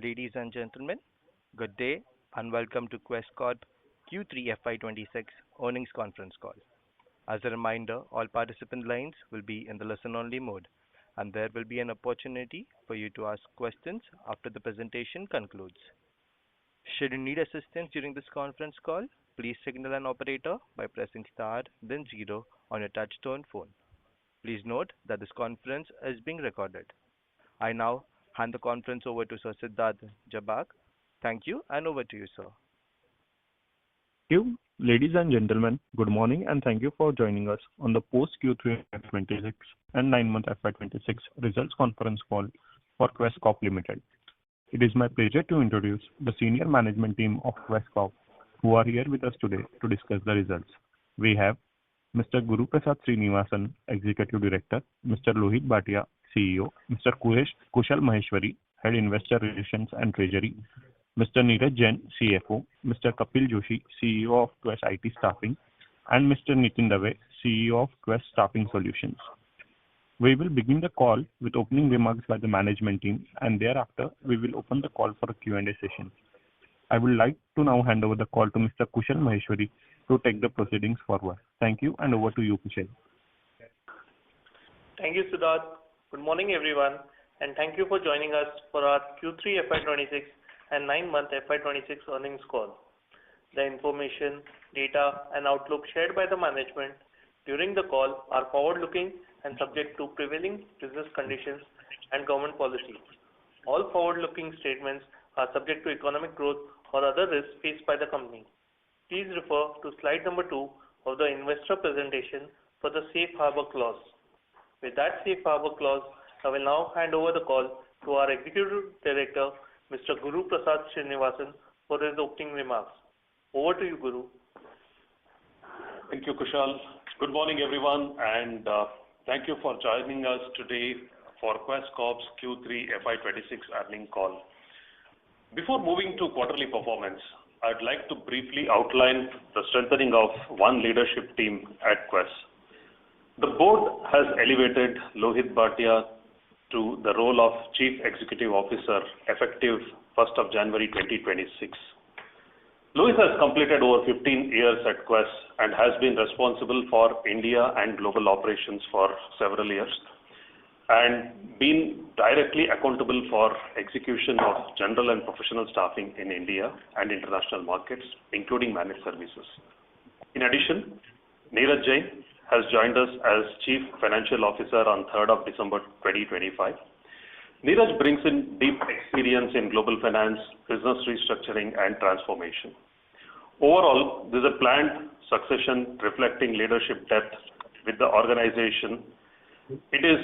Ladies and gentlemen, good day and welcome to Quess Corp Q3 FY26 earnings conference call. As a reminder, all participant lines will be in the listen-only mode, and there will be an opportunity for you to ask questions after the presentation concludes. Should you need assistance during this conference call, please signal an operator by pressing star then zero on your touchtone phone. Please note that this conference is being recorded. I now hand the conference over to Sir Siddharth Jabak. Thank you, and over to you, sir. You, ladies and gentlemen, good morning and thank you for joining us on the post Q3 FY26 and 9-month FY26 results conference call for Quess Corp Ltd. It is my pleasure to introduce the senior management team of Quess Corp who are here with us today to discuss the results. We have Mr. Guru Prasad Srinivasan, Executive Director, Mr. Lohit Bhatia, CEO, Mr. Kushal Maheshwari, Head Investor Relations and Treasury, Mr. Neeraj Jain, CFO, Mr. Kapil Joshi, CEO of Quess IT Staffing, and Mr. Nitin Dave, CEO of Quess Staffing Solutions. We will begin the call with opening remarks by the management team, and thereafter we will open the call for a Q&A session. I would like to now hand over the call to Mr. Kushal Maheshwari to take the proceedings forward. Thank you, and over to you, Kushal. Thank you, Siddharth. Good morning, everyone, and thank you for joining us for our Q3 FY26 and 9-month FY26 earnings call. The information, data, and outlook shared by the management during the call are forward-looking and subject to prevailing business conditions and government policy. All forward-looking statements are subject to economic growth or other risks faced by the company. Please refer to slide number 2 of the investor presentation for the Safe Harbor clause. With that Safe Harbor clause, I will now hand over the call to our Executive Director, Mr. Guru Prasad Srinivasan, for his opening remarks. Over to you, Guru. Thank you, Kushal. Good morning, everyone, and thank you for joining us today for Quess Corp's Q3 FY26 earnings call. Before moving to quarterly performance, I'd like to briefly outline the strengthening of one leadership team at Quess. The board has elevated Lohit Bhatia to the role of Chief Executive Officer effective 1st of January 2026. Lohit has completed over 15 years at Quess and has been responsible for India and global operations for several years and been directly accountable for execution of general and professional staffing in India and international markets, including managed services. In addition, Neeraj Jain has joined us as Chief Financial Officer on 3rd of December 2025. Neeraj brings in deep experience in global finance, business restructuring, and transformation. Overall, this is a planned succession reflecting leadership depth with the organization. It is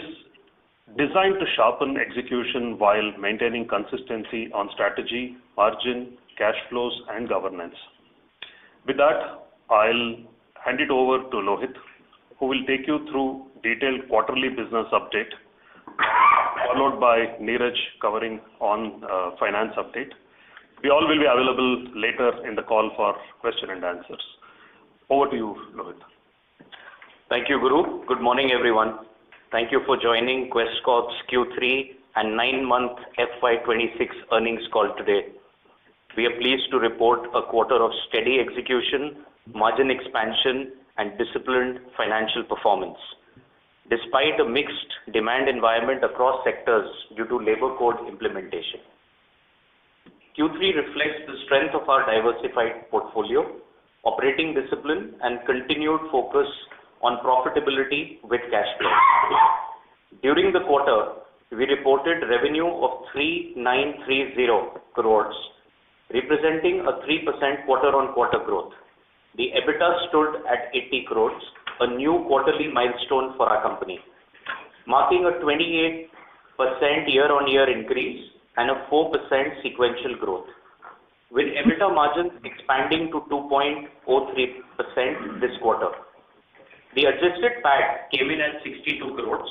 designed to sharpen execution while maintaining consistency on strategy, margin, cash flows, and governance. With that, I'll hand it over to Lohit, who will take you through detailed quarterly business update, followed by Neeraj covering on finance update. We all will be available later in the call for question and answers. Over to you, Lohit. Thank you, Guru. Good morning, everyone. Thank you for joining Quess Corp's Q3 and 9-month FY26 earnings call today. We are pleased to report a quarter of steady execution, margin expansion, and disciplined financial performance. Despite a mixed demand environment across sectors due to labor code implementation. Q3 reflects the strength of our diversified portfolio, operating discipline, and continued focus on profitability with cash flow. During the quarter, we reported revenue of 3930 crores, representing a 3% quarter-on-quarter growth. The EBITDA stood at 80 crores, a new quarterly milestone for our company, marking a 28% year-on-year increase and a 4% sequential growth, with EBITDA margins expanding to 2.03% this quarter. The adjusted PAT came in at 62 crores,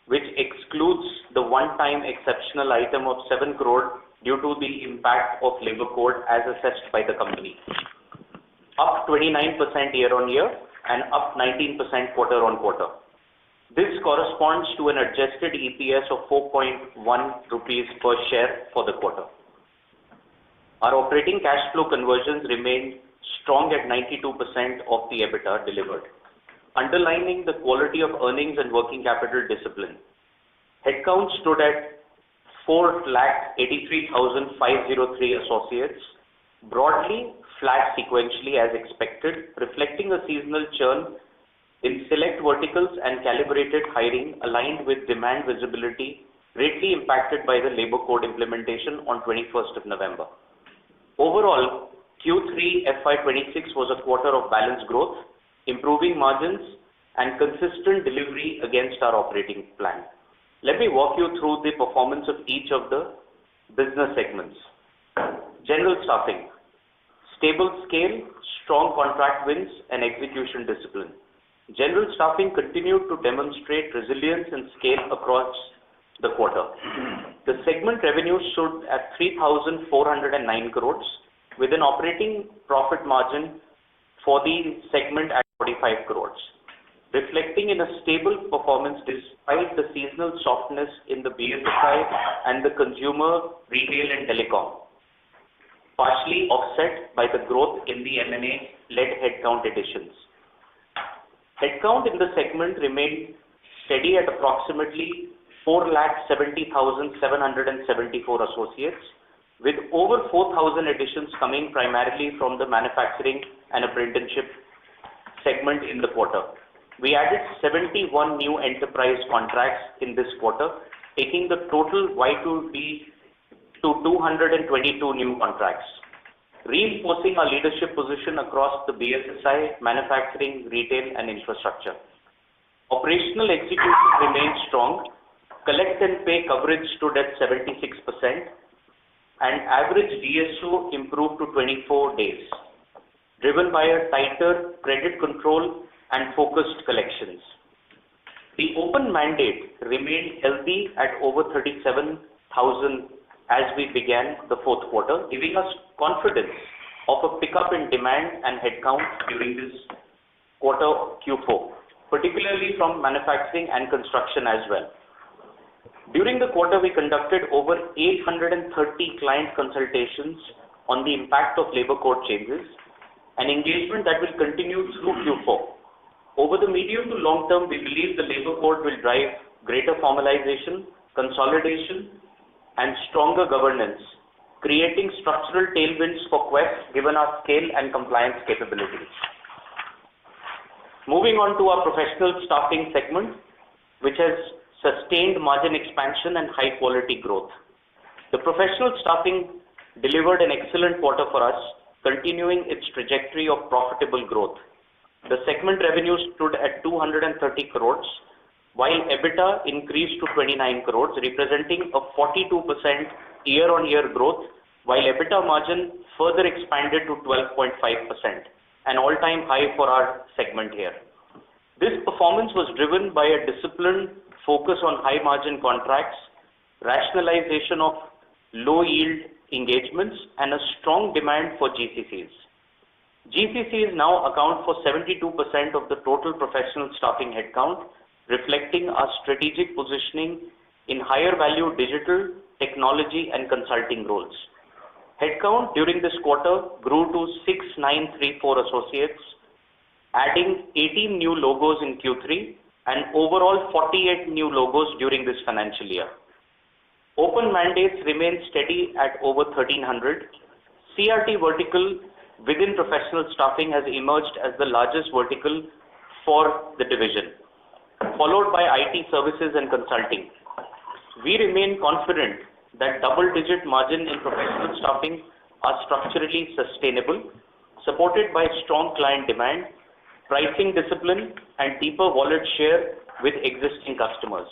which excludes the one-time exceptional item of 7 crore due to the impact of labor code as assessed by the company. Up 29% year-on-year and up 19% quarter-on-quarter. This corresponds to an adjusted EPS of 4.1 rupees per share for the quarter. Our operating cash flow conversions remained strong at 92% of the EBITDA delivered, underlining the quality of earnings and working capital discipline. Headcount stood at 4,83,503 associates, broadly flat sequentially as expected, reflecting a seasonal churn in select verticals and calibrated hiring aligned with demand visibility greatly impacted by the labor code implementation on 21st of November. Overall, Q3 FY26 was a quarter of balanced growth, improving margins and consistent delivery against our operating plan. Let me walk you through the performance of each of the business segments. General staffing, stable scale, strong contract wins and execution discipline. General staffing continued to demonstrate resilience and scale across the quarter. The segment revenue stood at 3,409 crores with an operating profit margin for the segment at 45 crores, reflecting in a stable performance despite the seasonal softness in the BFSI and the consumer, retail and telecom, partially offset by the growth in the M&A-led headcount additions. Headcount in the segment remained steady at approximately 4,70,774 associates, with over 4,000 additions coming primarily from the manufacturing and apprenticeship segment in the quarter. We added 71 new enterprise contracts in this quarter, taking the total Y2B to 222 new contracts, reinforcing our leadership position across the BFSI, manufacturing, retail and infrastructure. Operational execution remained strong. Collect and pay coverage stood at 76% and average DSO improved to 24 days, driven by a tighter credit control and focused collections. The open mandate remained healthy at over 37,000 as we began the fourth quarter, giving us confidence of a pickup in demand and headcount during this quarter Q4, particularly from manufacturing and construction as well. During the quarter, we conducted over 830 client consultations on the impact of labor code changes, an engagement that will continue through Q4. Over the medium to long term, we believe the labor code will drive greater formalization, consolidation, and stronger governance, creating structural tailwinds for Quess given our scale and compliance capabilities. Moving on to our professional staffing segment, which has sustained margin expansion and high quality growth. The professional staffing delivered an excellent quarter for us, continuing its trajectory of profitable growth. The segment revenue stood at 230 crores, while EBITDA increased to 29 crores, representing a 42% year-on-year growth, while EBITDA margin further expanded to 12.5%, an all-time high for our segment here. This performance was driven by a disciplined focus on high-margin contracts, rationalization of low-yield engagements, and a strong demand for GCCs. GCCs now account for 72% of the total professional staffing headcount, reflecting our strategic positioning in higher value digital, technology, and consulting roles. Headcount during this quarter grew to 6,934 associates, adding 18 new logos in Q3 and overall 48 new logos during this financial year. Open mandates remain steady at over 1,300. CRT vertical within professional staffing has emerged as the largest vertical for the division, followed by IT services and consulting. We remain confident that double-digit margin in professional staffing are structurally sustainable, supported by strong client demand, pricing discipline, and deeper wallet share with existing customers.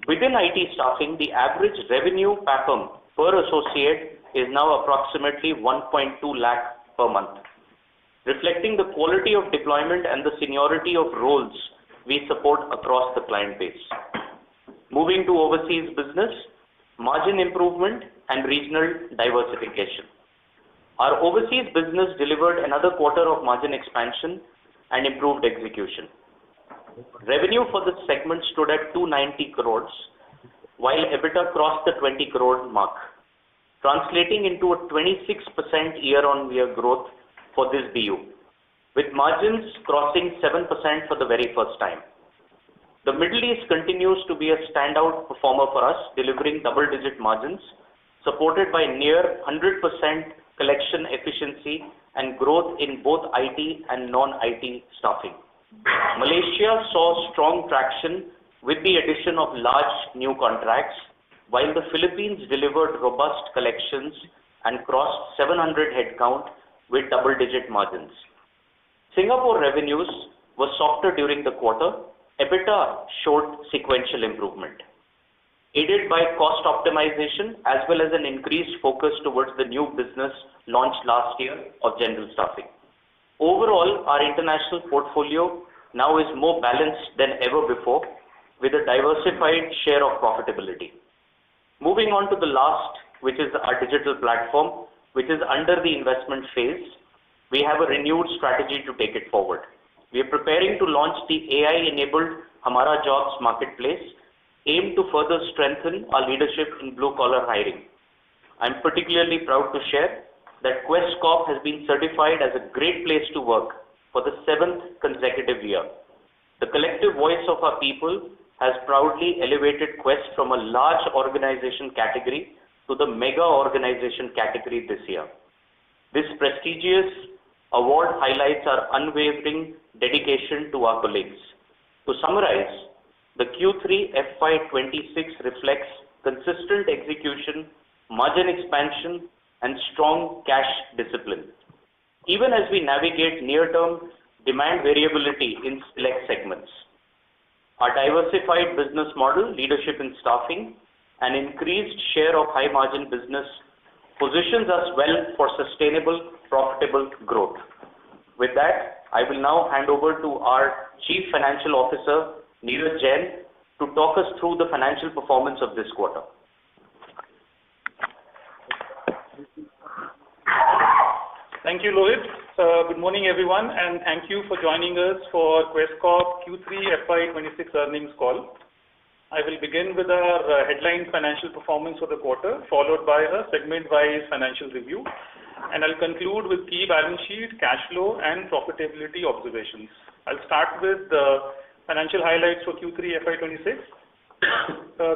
Within IT staffing, the average revenue PAPM per associate is now approximately 1.2 lakh per month, reflecting the quality of deployment and the seniority of roles we support across the client base. Moving to overseas business, margin improvement and regional diversification. Our overseas business delivered another quarter of margin expansion and improved execution. Revenue for this segment stood at 290 crores, while EBITDA crossed the 20 crore mark. translating into a 26% year-on-year growth for this BU, with margins crossing 7% for the very first time. The Middle East continues to be a standout performer for us, delivering double-digit margins, supported by near 100% collection efficiency and growth in both IT and non-IT staffing. Malaysia saw strong traction with the addition of large new contracts, while the Philippines delivered robust collections and crossed 700 headcount with double-digit margins. Singapore revenues were softer during the quarter. EBITDA showed sequential improvement, aided by cost optimization as well as an increased focus towards the new business launched last year of general staffing. Overall, our international portfolio now is more balanced than ever before, with a diversified share of profitability. Moving on to the last, which is our digital platform, which is under the investment phase, we have a renewed strategy to take it forward. We are preparing to launch the AI-enabled Hamara Jobs marketplace, aimed to further strengthen our leadership in blue-collar hiring. I'm particularly proud to share that Quess Corp has been certified as a great place to work for the 7th consecutive year. The collective voice of our people has proudly elevated Quess from a large organization category to the mega organization category this year. This prestigious award highlights our unwavering dedication to our colleagues. To summarize, the Q3 FY26 reflects consistent execution, margin expansion, and strong cash discipline, even as we navigate near-term demand variability in select segments. Our diversified business model, leadership in staffing, and increased share of high-margin business positions us well for sustainable, profitable growth. With that, I will now hand over to our Chief Financial Officer, Neeraj Jain, to talk us through the financial performance of this quarter. Thank you, Lohit. Good morning, everyone, and thank you for joining us for Quess Corp Q3 FY26 earnings call. I will begin with our headline financial performance for the quarter, followed by a segment-wise financial review, and I'll conclude with key balance sheet, cash flow, and profitability observations. I'll start with the financial highlights for Q3 FY26.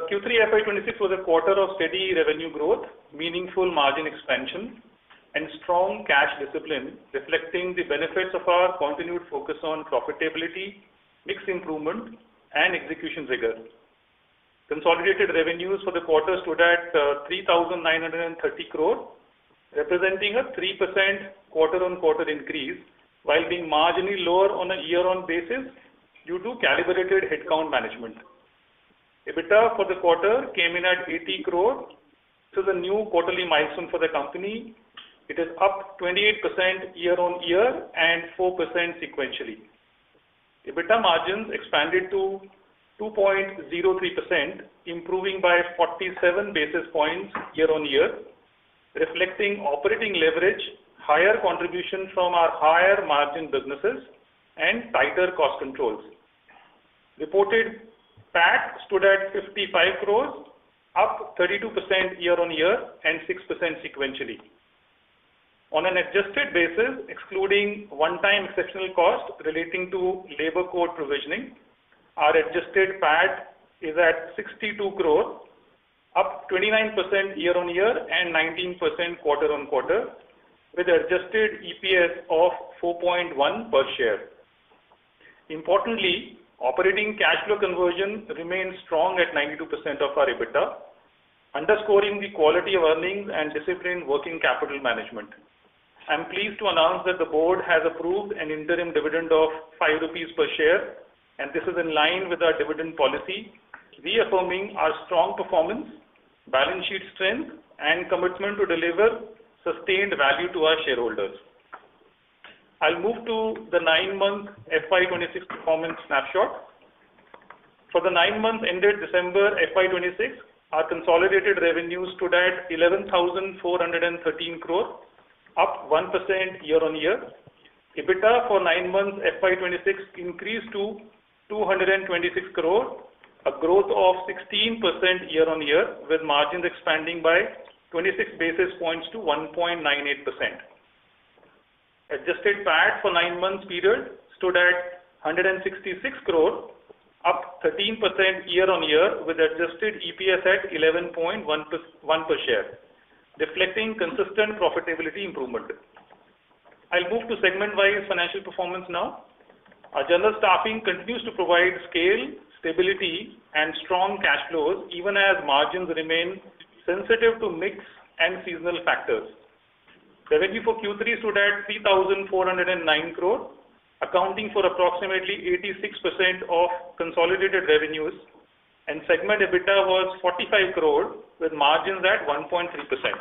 Q3 FY26 was a quarter of steady revenue growth, meaningful margin expansion, and strong cash discipline, reflecting the benefits of our continued focus on profitability, mix improvement, and execution rigor. Consolidated revenues for the quarter stood at 3,930 crore, representing a 3% quarter-on-quarter increase, while being marginally lower on a year-on basis due to calibrated headcount management. EBITDA for the quarter came in at 80 crore. This is a new quarterly milestone for the company. It is up 28% year-on-year and 4% sequentially. EBITDA margins expanded to 2.03%, improving by 47 basis points year-on-year, reflecting operating leverage, higher contribution from our higher margin businesses, and tighter cost controls. Reported PAT stood at 55 crores, up 32% year-on-year and 6% sequentially. On an adjusted basis, excluding one-time exceptional cost relating to labor code provisioning, our adjusted PAT is at 62 crore, up 29% year-on-year and 19% quarter-on-quarter, with adjusted EPS of 4.1 per share. Importantly, operating cash flow conversion remains strong at 92% of our EBITDA, underscoring the quality of earnings and disciplined working capital management. I am pleased to announce that the board has approved an interim dividend of 5 rupees per share, and this is in line with our dividend policy, reaffirming our strong performance, balance sheet strength, and commitment to deliver sustained value to our shareholders. I'll move to the 9-month FY26 performance snapshot. For the 9 months ended December FY26, our consolidated revenues stood at 11,413 crore, up 1% year-on-year. EBITDA for 9 months FY26 increased to 226 crore, a growth of 16% year-on-year, with margins expanding by 26 basis points to 1.98%. Adjusted PAT for 9 months period stood at 166 crore, up 13% year-on-year, with adjusted EPS at 11.1 per share, reflecting consistent profitability improvement. I'll move to segment-wise financial performance now. Our general staffing continues to provide scale, stability, and strong cash flows, even as margins remain sensitive to mix and seasonal factors. Revenue for Q3 stood at 3,409 crore, accounting for approximately 86% of consolidated revenues, and segment EBITDA was 45 crore with margins at 1.3%.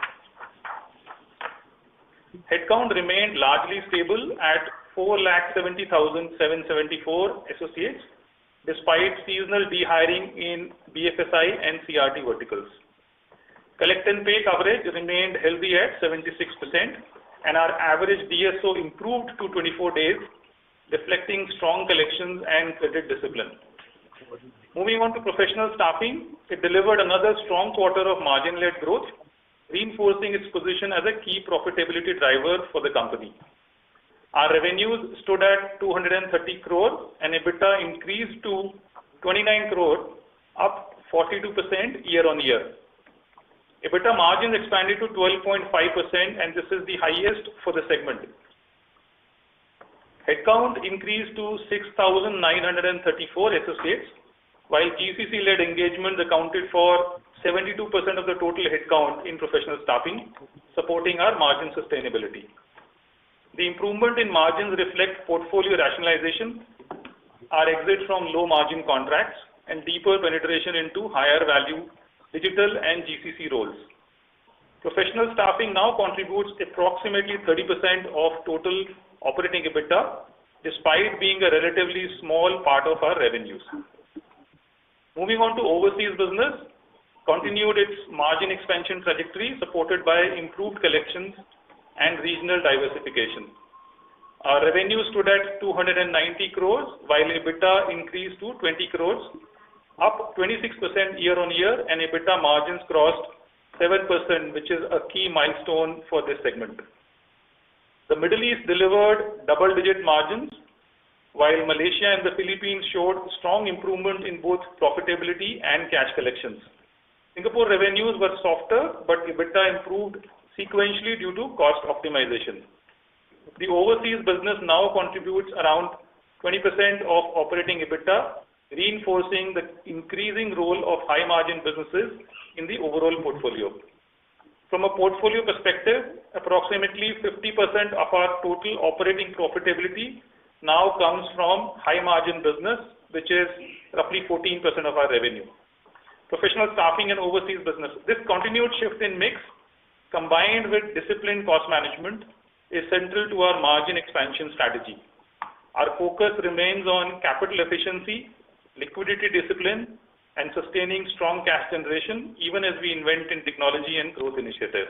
Headcount remained largely stable at 4,70,774 associates, despite seasonal dehiring in BFSI and CRT verticals. Collect and pay coverage remained healthy at 76%, and our average DSO improved to 24 days, reflecting strong collections and credit discipline. Moving on to professional staffing, it delivered another strong quarter of margin-led growth, reinforcing its position as a key profitability driver for the company. Our revenues stood at 230 crore and EBITDA increased to 29 crore, up 42% year-on-year. EBITDA margins expanded to 12.5%, and this is the highest for the segment. Headcount increased to 6,934 associates, while GCC-led engagements accounted for 72% of the total headcount in professional staffing, supporting our margin sustainability. The improvement in margins reflect portfolio rationalization, our exit from low-margin contracts, and deeper penetration into higher value digital and GCC roles. Professional staffing now contributes approximately 30% of total operating EBITDA, despite being a relatively small part of our revenues. Moving on to overseas business, continued its margin expansion trajectory supported by improved collections and regional diversification. Our revenue stood at 290 crores, while EBITDA increased to 20 crores, up 26% year-on-year, and EBITDA margins crossed 7%, which is a key milestone for this segment. The Middle East delivered double-digit margins, while Malaysia and the Philippines showed strong improvement in both profitability and cash collections. Singapore revenues were softer, but EBITDA improved sequentially due to cost optimization. The overseas business now contributes around 20% of operating EBITDA, reinforcing the increasing role of high-margin businesses in the overall portfolio. From a portfolio perspective, approximately 50% of our total operating profitability now comes from high-margin business, which is roughly 14% of our revenue. Professional staffing and overseas business. This continued shift in mix, combined with disciplined cost management, is central to our margin expansion strategy. Our focus remains on capital efficiency, liquidity discipline, and sustaining strong cash generation, even as we invest in technology and growth initiatives.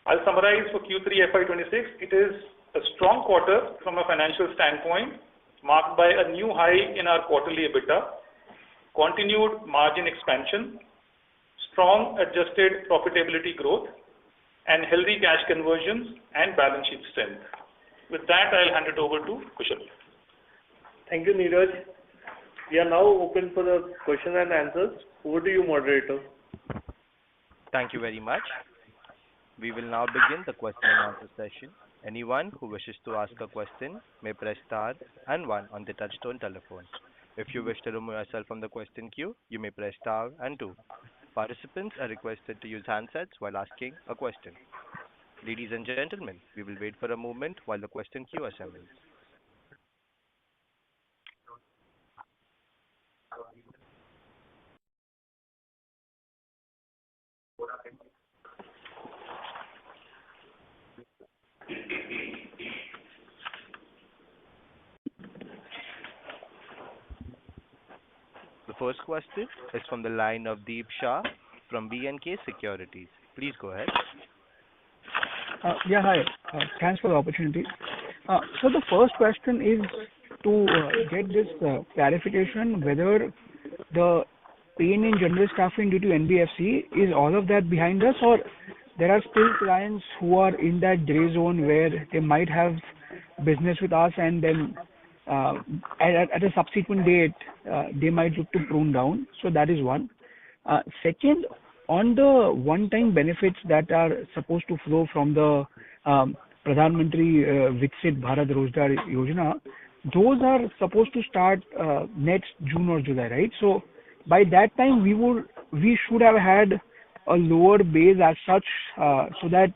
I'll summarize for Q3 FY26. It is a strong quarter from a financial standpoint, marked by a new high in our quarterly EBITDA, continued margin expansion, strong adjusted profitability growth, and healthy cash conversions and balance sheet strength. With that, I'll hand it over to Kushal. Thank you, Neeraj. We are now open for the question and answers. Over to you, moderator. Thank you very much. We will now begin the question and answer session. Anyone who wishes to ask a question may press star and 1 on the touchtone telephone. If you wish to remove yourself from the question queue, you may press star and 2. Participants are requested to use handsets while asking a question. Ladies and gentlemen, we will wait for a moment while the question queue assembles. The first question is from the line of Deep Shah from B&K Securities. Please go ahead. Yeah, hi. Thanks for the opportunity. So the first question is to get this clarification whether the pain in general staffing due to NBFC, is all of that behind us, or there are still clients who are in that gray zone where they might have business with us and then at a subsequent date they might look to prune down? So that is one. Second, on the one-time benefits that are supposed to flow from the Pradhan Mantri Viksit Bharat Rozgar Yojana, those are supposed to start next June or July, right? So by that time we should have had a lower base as such, so that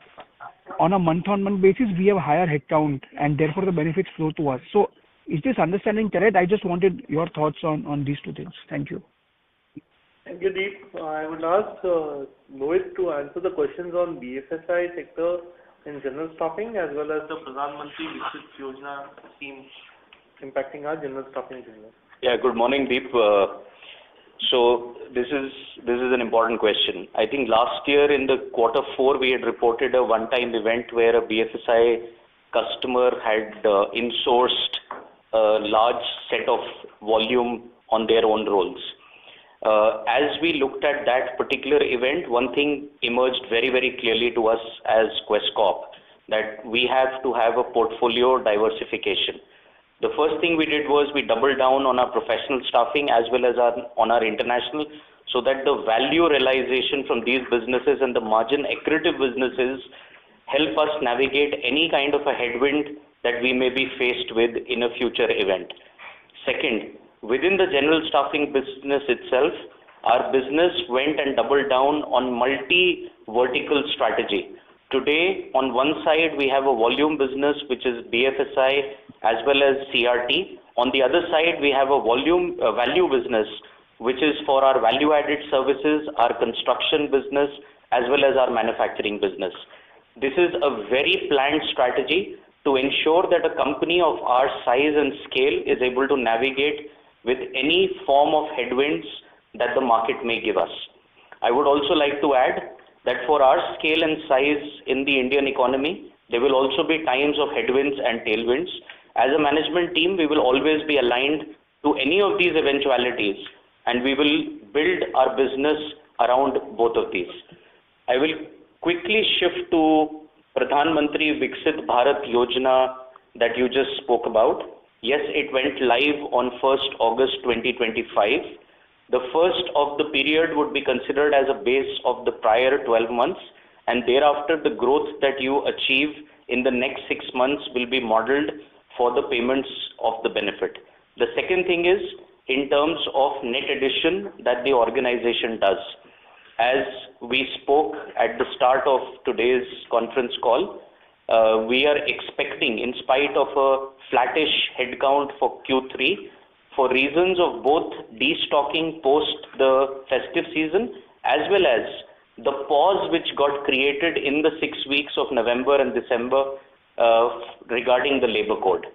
on a month-on-month basis we have higher headcount and therefore the benefits flow to us. So is this understanding correct? I just wanted your thoughts on these two things. Thank you. Thank you, Deep. I would ask Lohit to answer the questions on BFSI sector in general staffing as well as the Pradhan Mantri Viksit Yojana scheme impacting our general staffing business. Yeah, good morning, Deep. So this is an important question. I think last year in the quarter 4 we had reported a one-time event where a BFSI customer had insourced a large set of volume on their own roles. As we looked at that particular event, one thing emerged very, very clearly to us as Quess Corp, that we have to have a portfolio diversification. The first thing we did was we doubled down on our professional staffing as well as on our international, so that the value realization from these businesses and the margin accretive businesses help us navigate any kind of a headwind that we may be faced with in a future event. Second, within the general staffing business itself, our business went and doubled down on multi-vertical strategy. Today, on one side, we have a volume business, which is BFSI as well as CRT. On the other side, we have a value business, which is for our value-added services, our construction business, as well as our manufacturing business. This is a very planned strategy to ensure that a company of our size and scale is able to navigate with any form of headwinds that the market may give us. I would also like to add that for our scale and size in the Indian economy, there will also be times of headwinds and tailwinds. As a management team, we will always be aligned to any of these eventualities, and we will build our business around both of these. I will quickly shift to Pradhan Mantri Viksit Bharat Yojana that you just spoke about. Yes, it went live on 1st August 2025. The first of the period would be considered as a base of the prior 12 months, and thereafter the growth that you achieve in the next 6 months will be modeled for the payments of the benefit. The second thing is in terms of net addition that the organization does. As we spoke at the start of today's conference call, we are expecting, in spite of a flattish headcount for Q3, for reasons of both destocking post the festive season as well as the pause which got created in the 6 weeks of November and December regarding the labor code.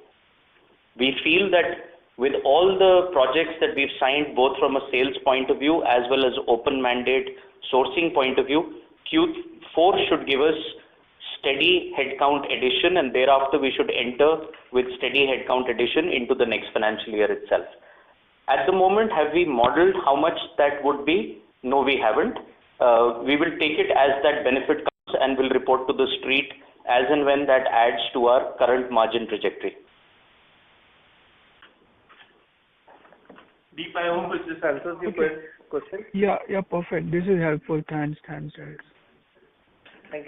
We feel that with all the projects that we've signed, both from a sales point of view as well as open mandate sourcing point of view, Q4 should give us steady headcount addition, and thereafter we should enter with steady headcount addition into the next financial year itself. At the moment, have we modeled how much that would be? No, we haven't. We will take it as that benefit comes and will report to the street as and when that adds to our current margin trajectory. Deep, I hope this answers your question. Yeah, perfect. This is helpful. Thanks. Thank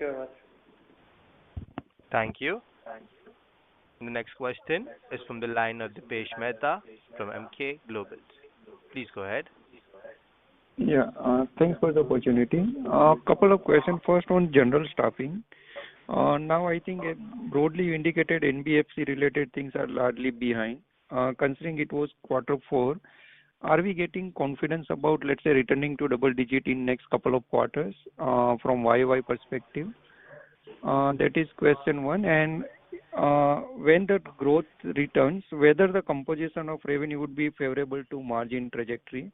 you very much. Thank you. The next question is from the line of Dipesh Mehta from MK Global. Please go ahead. Yeah, thanks for the opportunity. A couple of questions. First on general staffing. Now I think broadly you indicated NBFC related things are largely behind. Considering it was quarter 4, are we getting confidence about, let's say, returning to double digit in next couple of quarters from YY perspective? That is question 1. And when the growth returns, whether the composition of revenue would be favorable to margin trajectory?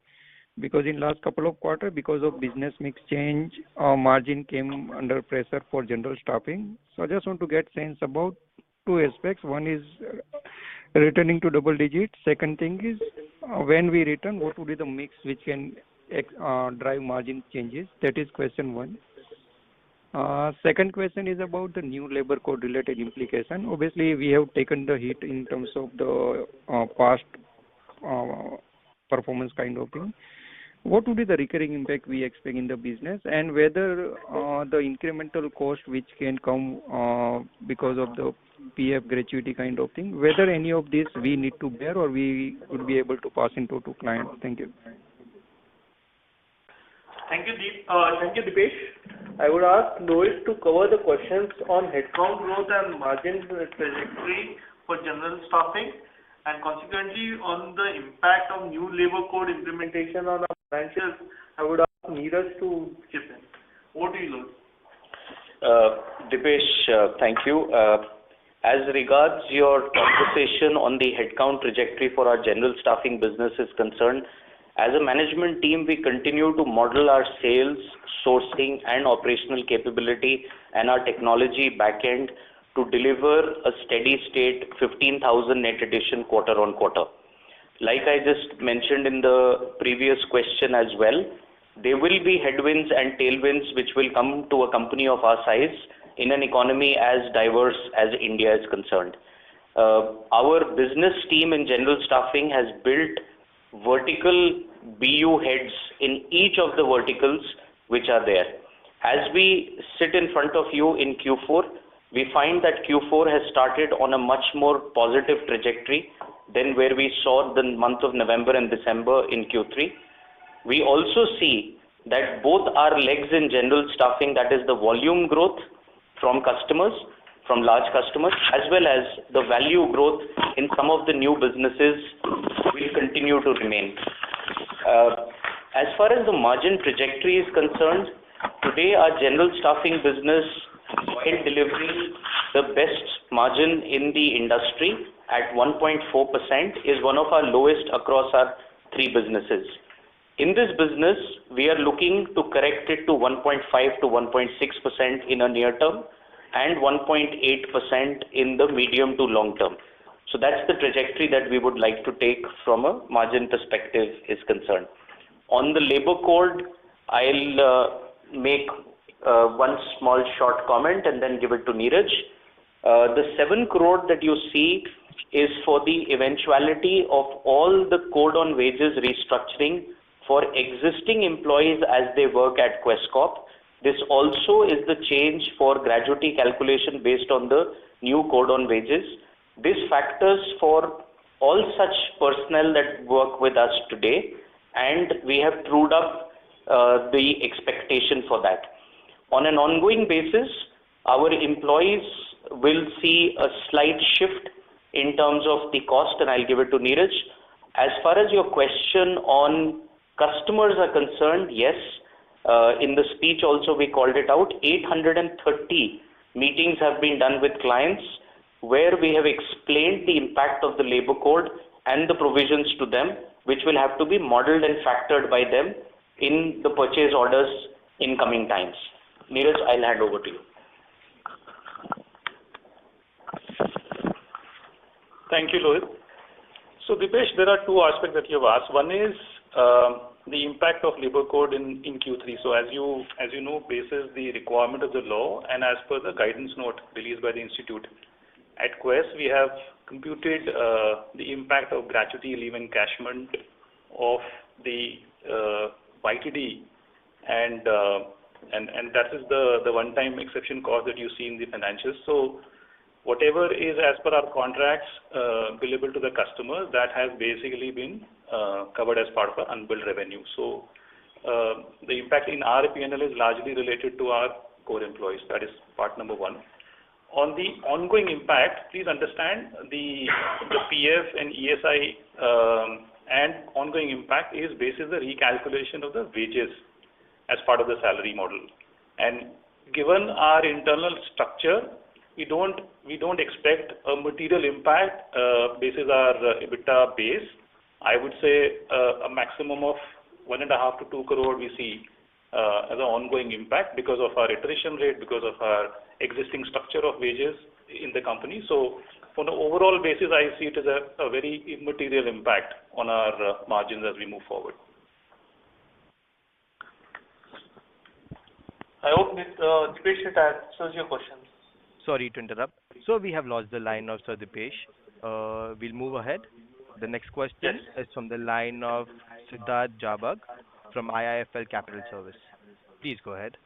Because in last couple of quarters, because of business mix change, margin came under pressure for general staffing. So I just want to get sense about 2 aspects. One is returning to double digits. Second thing is when we return, what would be the mix which can drive margin changes? That is question one. Second question is about the new labor code related implication. Obviously, we have taken the hit in terms of the past performance kind of thing. What would be the recurring impact we expect in the business, and whether the incremental cost which can come because of the PF gratuity kind of thing, whether any of this we need to bear or we would be able to pass into to clients? Thank you. Thank you, Dipesh. I would ask Lois to cover the questions on headcount growth and margin trajectory for general staffing, and consequently on the impact of new labor code implementation on our financials. I would ask Neeraj to chip in. Over to you, Lois. Dipesh, thank you. As regards your conversation on the headcount trajectory for our general staffing business is concerned, as a management team, we continue to model our sales, sourcing and operational capability and our technology backend to deliver a steady state 15,000 net addition quarter on quarter. Like I just mentioned in the previous question as well, there will be headwinds and tailwinds which will come to a company of our size in an economy as diverse as India is concerned. Our business team in general staffing has built vertical BU heads in each of the verticals which are there. As we sit in front of you in Q4, we find that Q4 has started on a much more positive trajectory than where we saw the month of November and December in Q3. We also see that both our legs in general staffing, that is the volume growth from customers, from large customers, as well as the value growth in some of the new businesses will continue to remain. As far as the margin trajectory is concerned, today our general staffing business, while delivering the best margin in the industry at 1.4%, is one of our lowest across our three businesses. In this business, we are looking to correct it to 1.5 to 1.6% in a near term and 1.8% in the medium to long term. So that's the trajectory that we would like to take from a margin perspective is concerned. On the labor code, I'll make one small short comment and then give it to Neeraj. The 7 crore that you see is for the eventuality of all the code on wages restructuring for existing employees as they work at Quess Corp. This also is the change for gratuity calculation based on the new code on wages. This factors for all such personnel that work with us today, and we have trued up the expectation for that. On an ongoing basis, our employees will see a slight shift in terms of the cost, and I'll give it to Neeraj. As far as your question on customers are concerned, yes, in the speech also we called it out, 830 meetings have been done with clients where we have explained the impact of the labor code and the provisions to them, which will have to be modeled and factored by them in the purchase orders in coming times. Neeraj, I'll hand over to you. Thank you, Lohit. So, Dipesh, there are two aspects that you have asked. One is the impact of labor code in Q3. So, as you know, basis the requirement of the law and as per the guidance note released by the institute, at Quess we have computed the impact of gratuity leave encashment of the YTD, and that is the one-time exception cost that you see in the financials. So whatever is as per our contracts billable to the customer, that has basically been covered as part of our unbilled revenue. So the impact in our P&L is largely related to our core employees. That is part number one. On the ongoing impact, please understand the PF and ESI and ongoing impact is based on the recalculation of the wages as part of the salary model. And given our internal structure, we don't expect a material impact basis our EBITDA base. I would say a maximum of 1.5 to 2 crore we see as an ongoing impact because of our attrition rate, because of our existing structure of wages in the company. So on an overall basis, I see it as a very immaterial impact on our margins as we move forward. I hope Dipesh answers your questions. Sorry to interrupt. So we have lost the line of Sir Dipesh. We'll move ahead. The next Yes. question is from the line of Siddharth Jabag from IIFL Capital Service. Please go ahead.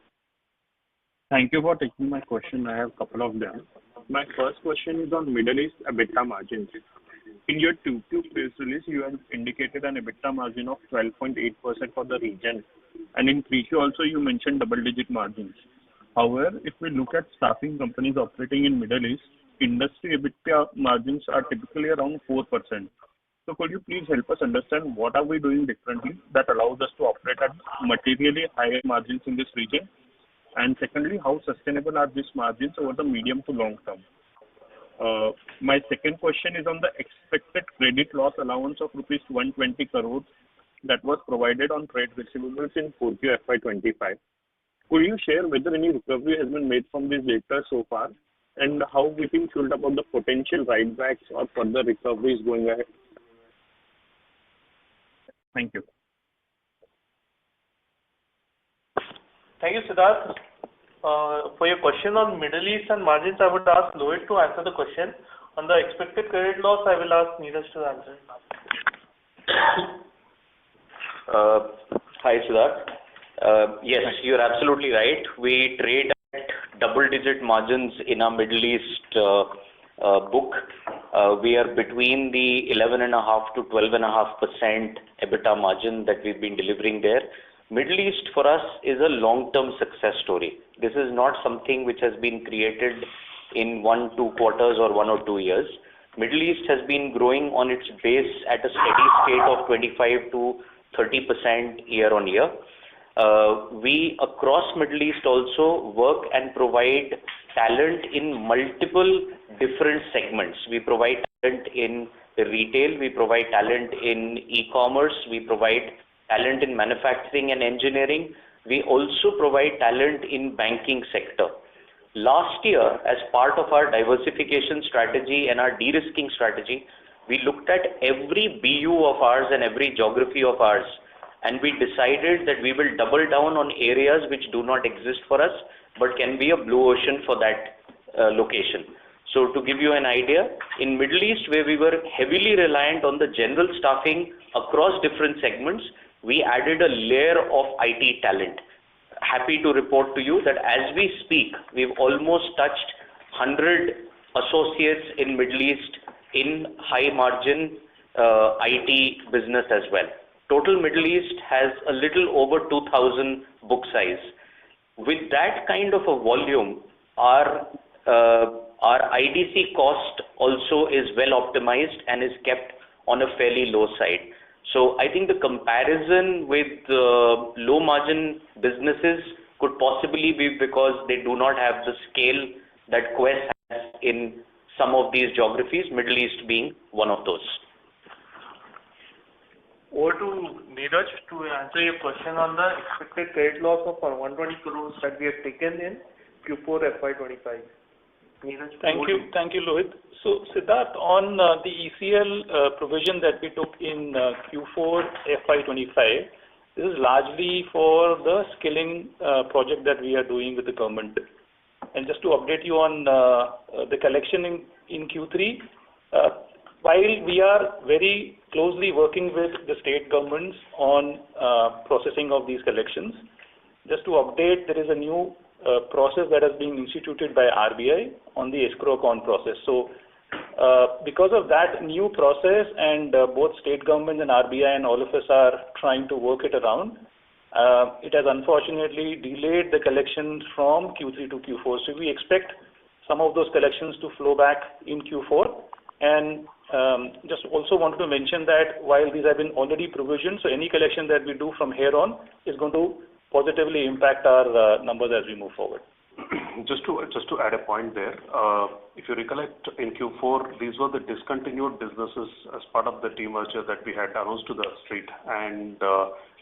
Thank you for taking my question. I have a couple of them. My first question is on Middle East EBITDA margins. In your 2Q press release, you have indicated an EBITDA margin of 12.8% for the region, and in 3Q also you mentioned double-digit margins. However, if we look at staffing companies operating in Middle East, industry EBITDA margins are typically around 4%. So could you please help us understand what are we doing differently that allows us to operate at materially higher margins in this region? And secondly, how sustainable are these margins over the medium to long term? My second question is on the expected credit loss allowance of rupees 120 crores that was provided on trade receivables in 4Q FY25. Could you share whether any recovery has been made from this data so far, and how we think should about the potential write-backs or further recoveries going ahead? Thank you. Thank you, Siddharth. For your question on Middle East and margins, I would ask Lohit to answer the question. On the expected credit loss, I will ask Neeraj to answer. Hi, Siddharth. Yes, you're absolutely right. We trade at double-digit margins in our Middle East book. We are between the 11.5 to 12.5% EBITDA margin that we've been delivering there. Middle East for us is a long-term success story. This is not something which has been created in 1-2 quarters or 1 or 2 years. Middle East has been growing on its base at a steady state of 25 to 30% year on year. We across Middle East also work and provide talent in multiple different segments. We provide talent in retail, we provide talent in e-commerce, we provide talent in manufacturing and engineering. We also provide talent in banking sector. Last year, as part of our diversification strategy and our de-risking strategy, we looked at every BU of ours and every geography of ours, and we decided that we will double down on areas which do not exist for us, but can be a blue ocean for that location. So to give you an idea, in Middle East, where we were heavily reliant on the general staffing across different segments, we added a layer of IT talent. Happy to report to you that as we speak, we've almost touched 100 associates in Middle East in high margin IT business as well. Total Middle East has a little over 2,000 book size. With that kind of a volume, our IDC cost also is well optimized and is kept on a fairly low side. So I think the comparison with low margin businesses could possibly be because they do not have the scale that Quess has in some of these geographies, Middle East being one of those. Over to Neeraj to answer your question on the expected credit loss of 120 crores that we have taken in Q4 FY25. Neeraj, Thank you, Lohit. So, Siddharth, on the ECL provision that we took in Q4 FY25, this is largely for the skilling project that we are doing with the government. And just to update you on the collection in Q3, while we are very closely working with the state governments on processing of these collections, just to update, there is a new process that has been instituted by RBI on the escrow account process. So, because of that new process, and both state government and RBI and all of us are trying to work it around, it has unfortunately delayed the collections from Q3 to Q4. So we expect some of those collections to flow back in Q4. And just also wanted to mention that while these have been already provisioned, so any collection that we do from here on is going to positively impact our numbers as we move forward. Just to add a point there, if you recollect in Q4, these were the discontinued businesses as part of the demerger that we had announced to the street, and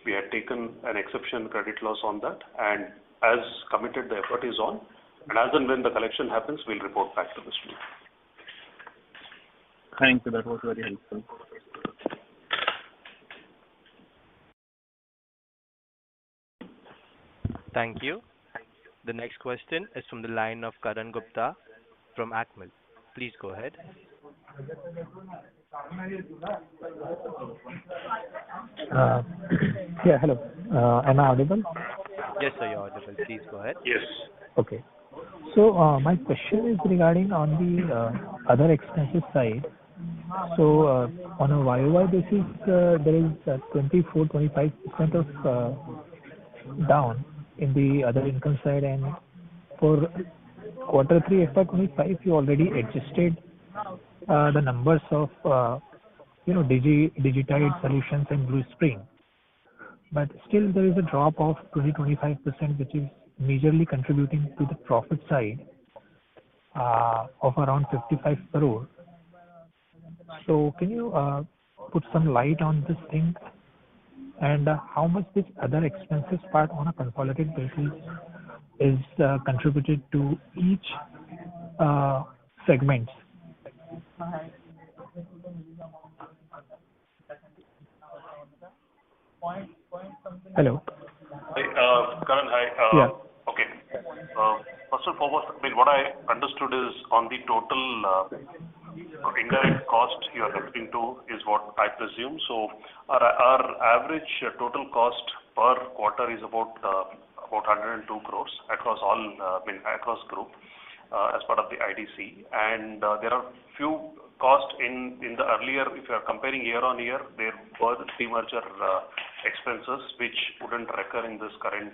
we had taken an exception credit loss on that, and as committed, the effort is on, and as and when the collection happens, we'll report back to the street. Thank you, that was very helpful. Thank you. The next question is from the line of Karan Gupta from Acmel. Please go ahead. Yeah, hello. Am I audible? Yes, sir, you're audible. Please go ahead. Yes. Okay. So, my question is regarding on the other expenses side. So, on a YOY basis, there is 24-25% of down in the other income side, and for quarter 3 FY25, you already adjusted the numbers of Digitide Solutions and Blue Spring. But still there is a drop of 20-25%, which is majorly contributing to the profit side of around 55 crore. So can you put some light on this thing, and how much this other expenses part on a consolidated basis is contributed to each segment? Hello. Karan, hi. Yeah. Okay. First and foremost, what I understood is on the total indirect cost you are referring to is what I presume. So our average total cost per quarter is about 102 crores across all, across group as part of the IDC. And there are few costs in the earlier, if you are comparing year on year, there were the pre-merger expenses which wouldn't recur in this current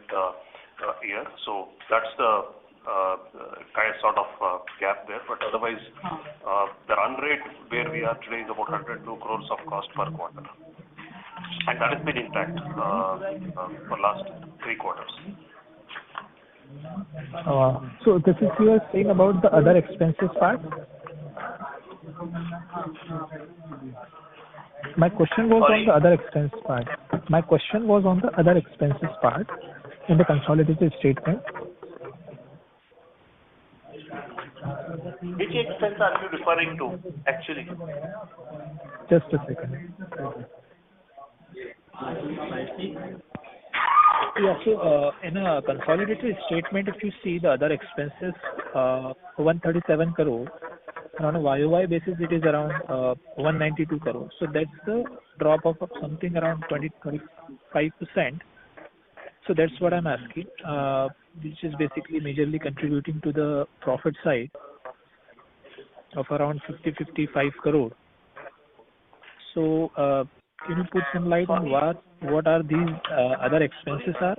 year. So that's the kind of sort of gap there. But otherwise, the run rate where we are today is about 102 crores of cost per quarter. And that has been intact for last 3 quarters. So this is you are saying about the other expenses part? My question was on the other expense part. My question was on the other expenses part in the consolidated statement. Which expense are you referring to, actually? Just a second. Yeah, so in a consolidated statement, if you see the other expenses, 137 crore, and on a YOY basis, it is around 192 crore. So that's the drop of something around 20-25%. So that's what I'm asking, which is basically majorly contributing to the profit side of around 50-55 crore. So can you put some light on what are these other expenses are?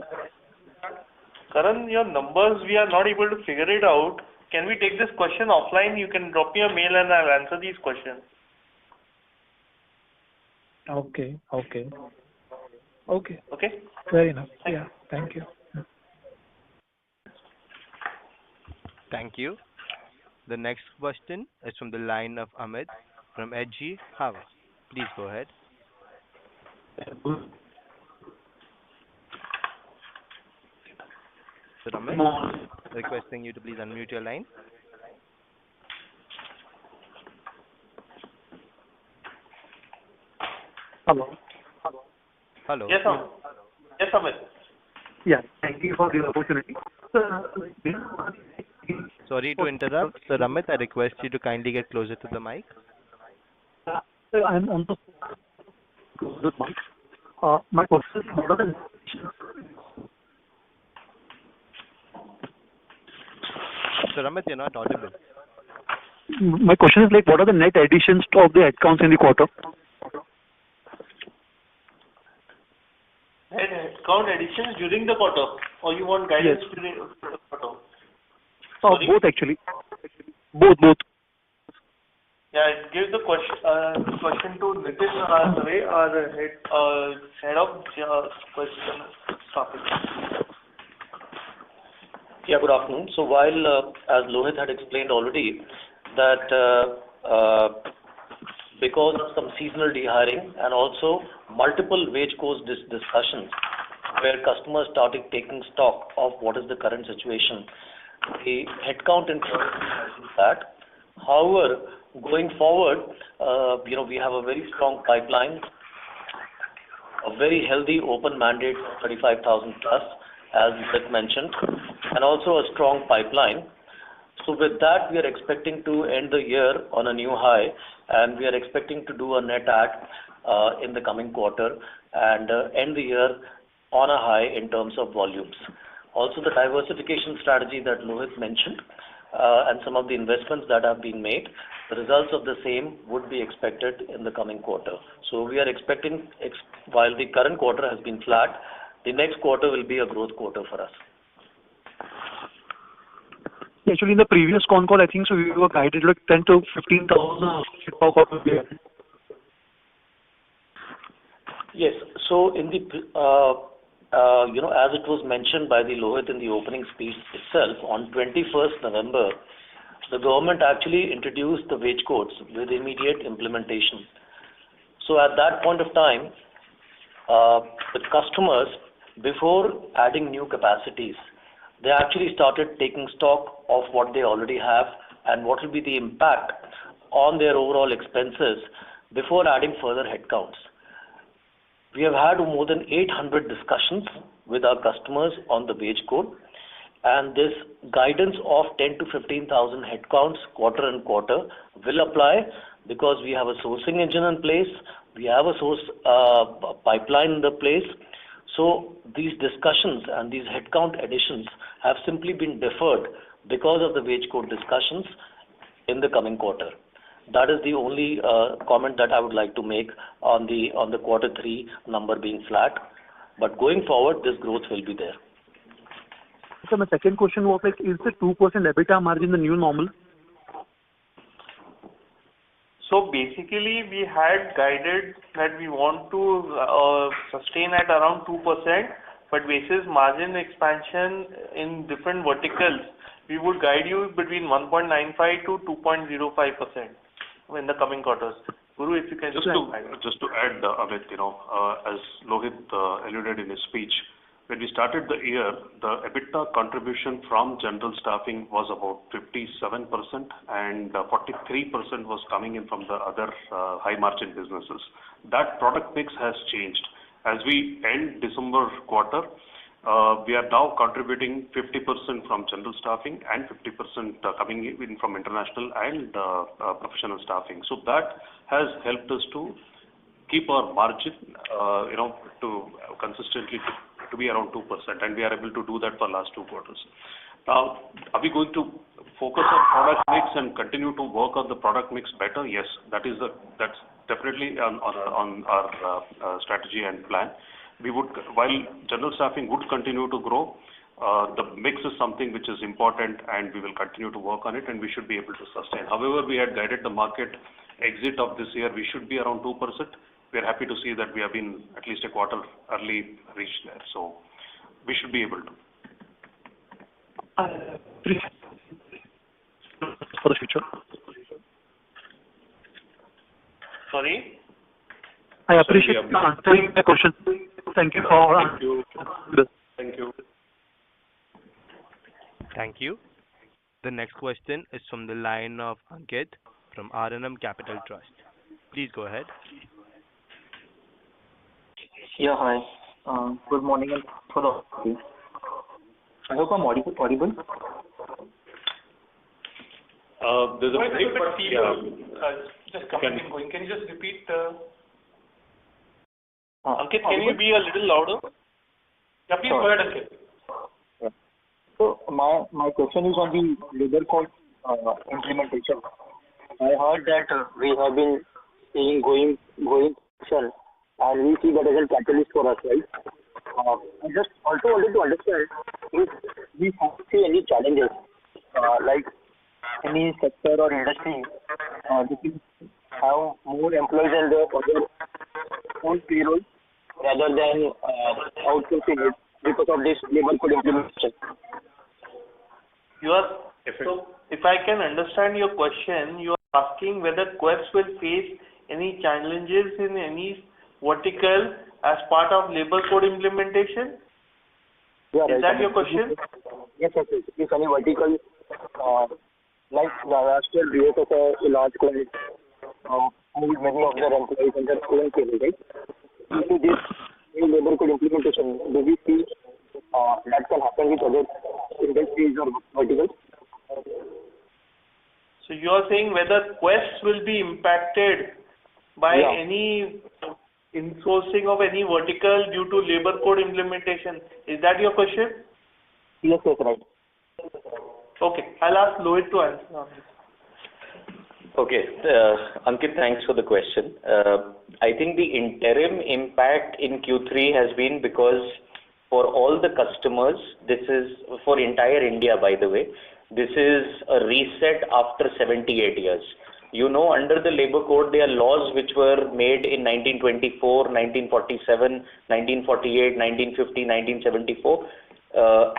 Karan, your numbers, we are not able to figure it out. Can we take this question offline? You can drop me a mail and I'll answer these questions. Okay. Fair enough. Yeah, thank you. Thank you. The next question is from the line of Amit from HG Hava. Please go ahead. Sir Amit, requesting you to please unmute your line. Hello. Hello. Yes, Amit. Yeah, thank you for the opportunity. Sorry to interrupt. Sir Amit, I request you to kindly get closer to the mic. I'm on the closer mic. My question is, what are the Sir Amit, you're not audible. My question is what are the net additions of the headcounts in the quarter? Headcount additions during the quarter, or you want guidance during the quarter? Both actually. Both. Yeah, give the question to Nitin Arasave, our head of question topic. Yeah, good afternoon. So while, as Lohit had explained already, that because of some seasonal dehiring and also multiple wage cost discussions where customers started taking stock of what is the current situation, the headcount in that. However, going forward, we have a very strong pipeline, a very healthy open mandate of 35,000 plus, as Sid mentioned, and also a strong pipeline. So with that, we are expecting to end the year on a new high, and we are expecting to do a net add in the coming quarter and end the year on a high in terms of volumes. Also, the diversification strategy that Lohit mentioned and some of the investments that have been made, the results of the same would be expected in the coming quarter. So we are expecting, while the current quarter has been flat, the next quarter will be a growth quarter for us. Actually, in the previous con call, I think so we were guided like 10 to 15,000 per quarter. Yes. So in the as it was mentioned by the Lohit in the opening speech itself, on 21st November, the government actually introduced the wage codes with immediate implementation. So at that point of time, the customers, before adding new capacities, they actually started taking stock of what they already have and what will be the impact on their overall expenses before adding further headcounts. We have had more than 800 discussions with our customers on the wage code, and this guidance of 10 to 15,000 headcounts quarter and quarter will apply because we have a sourcing engine in place, we have a source pipeline in the place. So these discussions and these headcount additions have simply been deferred because of the wage code discussions in the coming quarter. That is the only comment that I would like to make on the quarter 3 number being flat. But going forward, this growth will be there. So my second question was like, is the 2% EBITDA margin the new normal? So basically, we had guided that we want to sustain at around 2%, but basis margin expansion in different verticals, we would guide you between 1.95 to 2.05% in the coming quarters. Guru, if you can just to add, Amit, as Lohit alluded in his speech, when we started the year, the EBITDA contribution from general staffing was about 57% and 43% was coming in from the other high margin businesses. That product mix has changed. As we end December quarter, we are now contributing 50% from general staffing and 50% coming in from international and professional staffing. So that has helped us to keep our margin, to consistently to be around 2%, and we are able to do that for last 2 quarters. Now, are we going to focus on product mix and continue to work on the product mix better? Yes, that's definitely on our strategy and plan. We would, while general staffing would continue to grow, the mix is something which is important, and we will continue to work on it, and we should be able to sustain. However, we had guided the market exit of this year, we should be around 2%. We are happy to see that we have been at least a quarter early reached there. So we should be able to. For the future. Sorry? I appreciate answering the question. Thank you for answering. Thank you. Thank you. The next question is from the line of Ankit from R&M Capital Trust. Please go ahead. Yeah, hi. Good morning and for the I hope I'm audible. There's a break, but just coming and going. Can you just repeat? Ankit, can you be a little louder? Yeah, please go ahead, Ankit. Yeah. So my question is on the labor code implementation. I heard that we have been seeing going and we see that as a catalyst for us, right? I just also wanted to understand if we see any challenges, like any sector or industry, which will have more employees on their own payroll rather than outsourcing it because of this labor code implementation. So, if I can understand your question, you are asking whether Quess will face any challenges in any vertical as part of labor code implementation? Yeah, is that your question? Yes. If any vertical, like last year, BFS, a large client, moved many of their employees on their own payroll, right? Due to this labor code implementation, do we see that can happen with other industries or verticals? So you are saying whether Quess will be impacted by any insourcing of any vertical due to labor code implementation. Is that your question? Yes, right. Okay, I'll ask Lohit to answer on this. Okay, Ankit, thanks for the question. I think the interim impact in Q3 has been because for all the customers, this is for entire India, by the way, this is a reset after 78 years. You know, under the labor code, there are laws which were made in 1924, 1947, 1948, 1950, 1974,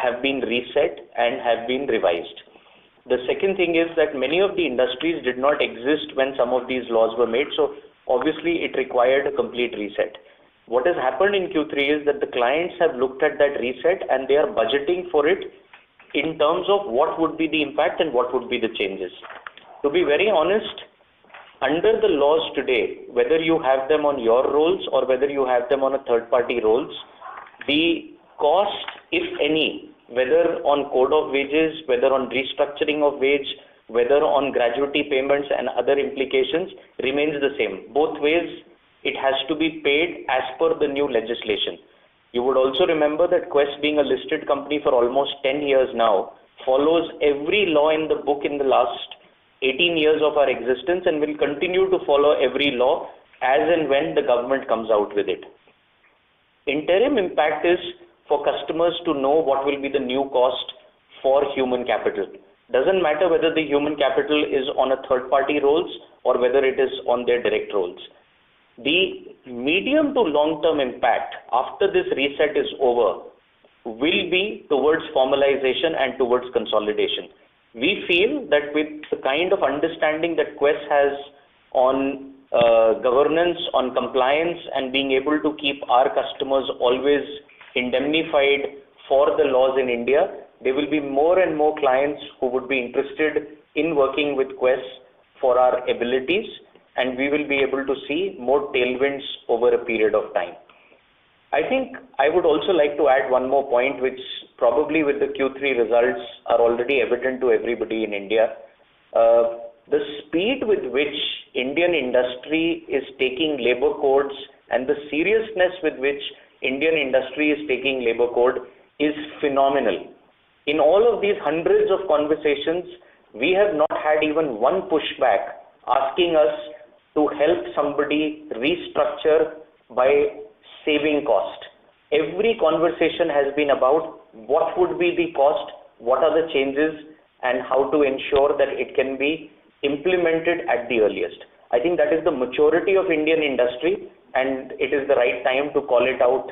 have been reset and have been revised. The second thing is that many of the industries did not exist when some of these laws were made, so obviously it required a complete reset. What has happened in Q3 is that the clients have looked at that reset and they are budgeting for it in terms of what would be the impact and what would be the changes. To be very honest, under the laws today, whether you have them on your rolls or whether you have them on a third-party rolls, the cost, if any, whether on code of wages, whether on restructuring of wage, whether on gratuity payments and other implications, remains the same. Both ways, it has to be paid as per the new legislation. You would also remember that Quess, being a listed company for almost 10 years now, follows every law in the book in the last 18 years of our existence and will continue to follow every law as and when the government comes out with it. Interim impact is for customers to know what will be the new cost for human capital. Doesn't matter whether the human capital is on a third-party rolls or whether it is on their direct rolls. The medium to long-term impact after this reset is over will be towards formalization and towards consolidation. We feel that with the kind of understanding that Quess has on governance, on compliance, and being able to keep our customers always indemnified for the laws in India, there will be more and more clients who would be interested in working with Quess for our abilities, and we will be able to see more tailwinds over a period of time. I think I would also like to add one more point, which probably with the Q3 results are already evident to everybody in India. The speed with which Indian industry is taking labor codes and the seriousness with which Indian industry is taking labor code is phenomenal. In all of these hundreds of conversations, we have not had even one pushback asking us to help somebody restructure by saving cost. Every conversation has been about what would be the cost, what are the changes, and how to ensure that it can be implemented at the earliest. I think that is the maturity of Indian industry, and it is the right time to call it out,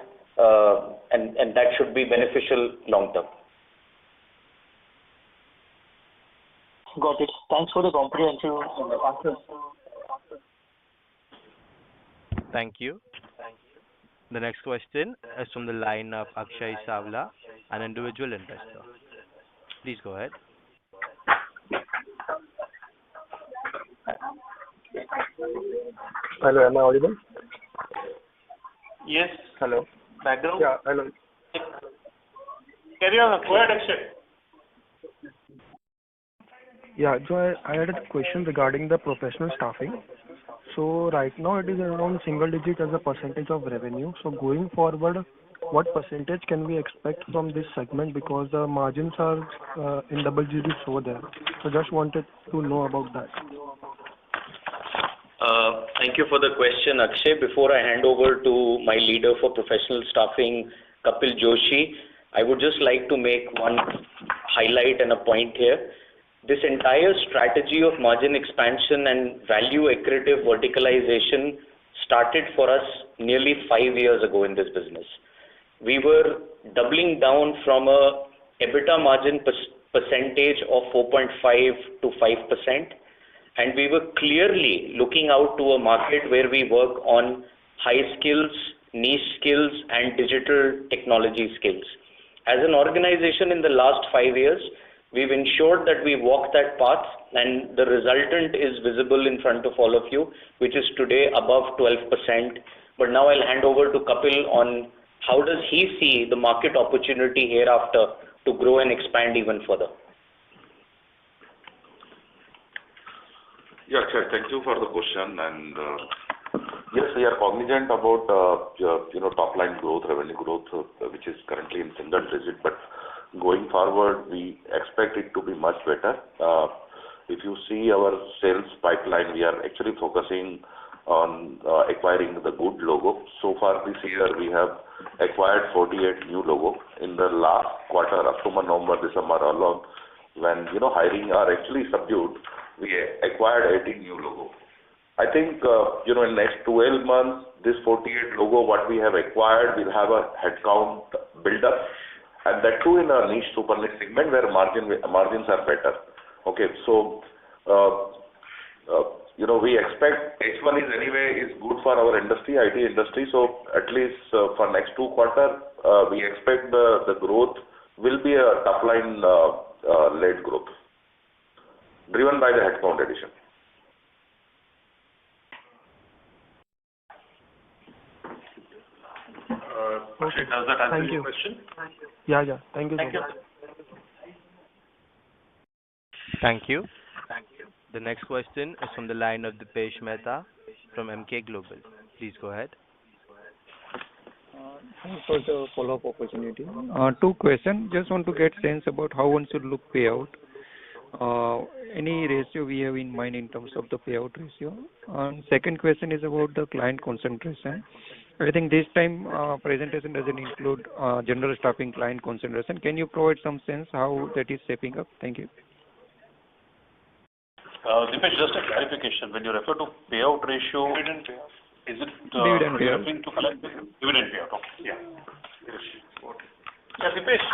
and that should be beneficial long term. Got it. Thanks for the comprehensive answer. Thank you. The next question is from the line of Akshay Savla, an individual investor. Please go ahead. Hello, am I audible? Yes. Hello. Background? Yeah, hello. Carry on. Go ahead, Akshay. Yeah, so I had a question regarding the professional staffing. So right now it is around single digit as a percentage of revenue. So going forward, what percentage can we expect from this segment, because the margins are in double digits over there. So just wanted to know about that. Thank you for the question, Akshay. Before I hand over to my leader for professional staffing, Kapil Joshi, I would just like to make one highlight and a point here. This entire strategy of margin expansion and value accretive verticalization started for us nearly 5 years ago in this business. We were doubling down from a EBITDA margin percentage of 4.5 to 5%, and we were clearly looking out to a market where we work on high skills, niche skills, and digital technology skills. As an organization in the last 5 years, we've ensured that we walk that path, and the resultant is visible in front of all of you, which is today above 12%. But now I'll hand over to Kapil on how does he see the market opportunity hereafter to grow and expand even further? Yeah, sure. Thank you for the question. And yes, we are cognizant about top line growth, revenue growth, which is currently in single digit. But going forward, we expect it to be much better. If you see our sales pipeline, we are actually focusing on acquiring the good logo. So far this year, we have acquired 48 new logo. In the last quarter, October, November, December alone, when hiring are actually subdued, we acquired 18 new logo. I think in next 12 months, this 48 logo what we have acquired will have a headcount build up, and that too in a niche super niche segment where margins are better. Okay, so we expect H1 is anyway good for our industry, IT industry. So at least for next 2 quarters, we expect the growth will be a top line led growth, driven by the headcount addition. Does that answer your question? Yeah. Thank you so much. Thank you. The next question is from the line of Dipesh Mehta from MK Global. Please go ahead. Thanks for the follow-up opportunity. 2 questions. Just want to get sense about how one should look payout. Any ratio we have in mind in terms of the payout ratio? Second question is about the client concentration. I think this time presentation doesn't include general staffing client concentration. Can you provide some sense how that is shaping up? Thank you. Dipesh, just a clarification. When you refer to payout ratio, dividend payout, is it dividend payout. referring to dividend payout? Okay. Yeah. Yeah, Dipesh,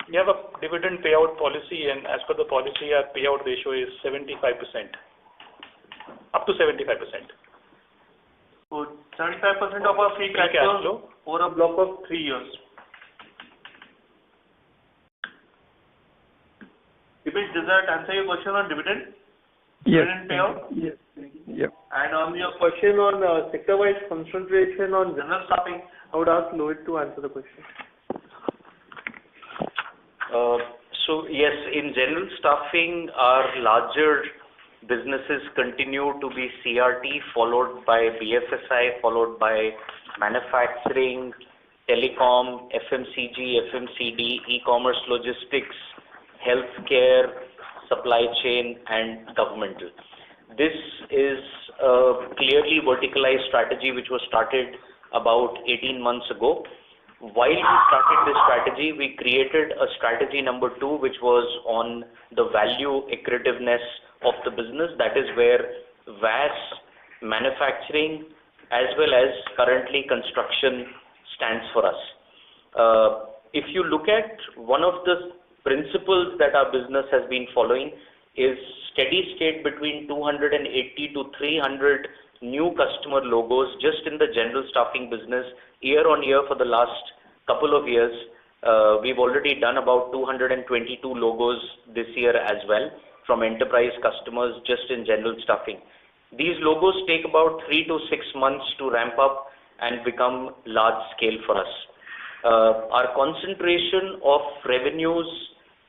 we have a dividend payout policy, and as per the policy, our payout ratio is 75%, up to 75%. So 75% of our free cash flow over a block of 3 years. Dipesh, does that answer your question on dividend? Yes. Dividend payout? Yes. Yep. And on your question on sector-wise concentration on general staffing, I would ask Lohit to answer the question. So yes, in general staffing, our larger businesses continue to be CRT, followed by BFSI, followed by manufacturing, telecom, FMCG, FMCD, e-commerce, logistics, healthcare, supply chain, and governmental. This is a clearly verticalized strategy which was started about 18 months ago. While we started this strategy, we created a strategy number 2, which was on the value accretiveness of the business. That is where VAS, manufacturing, as well as currently construction stands for us. If you look at one of the principles that our business has been following is steady state between 280 to 300 new customer logos just in the general staffing business year on year for the last couple of years. We've already done about 222 logos this year as well from enterprise customers just in general staffing. These logos take about 3 to 6 months to ramp up and become large scale for us. Our concentration of revenues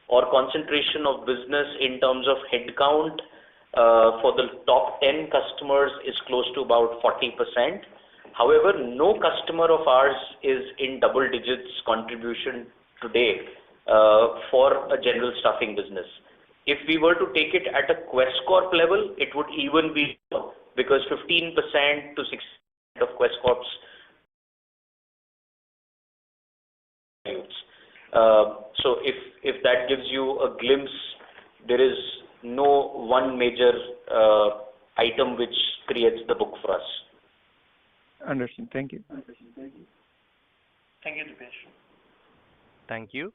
or concentration of business in terms of headcount for the top 10 customers is close to about 40%. However, no customer of ours is in double digits contribution today for a general staffing business. If we were to take it at a Quess Corp level, it would even be low, because 15% to 6% of Quess Corp's so if that gives you a glimpse, there is no one major item which creates the book for us. Understood. Thank you. Thank you, Dipesh. Thank you.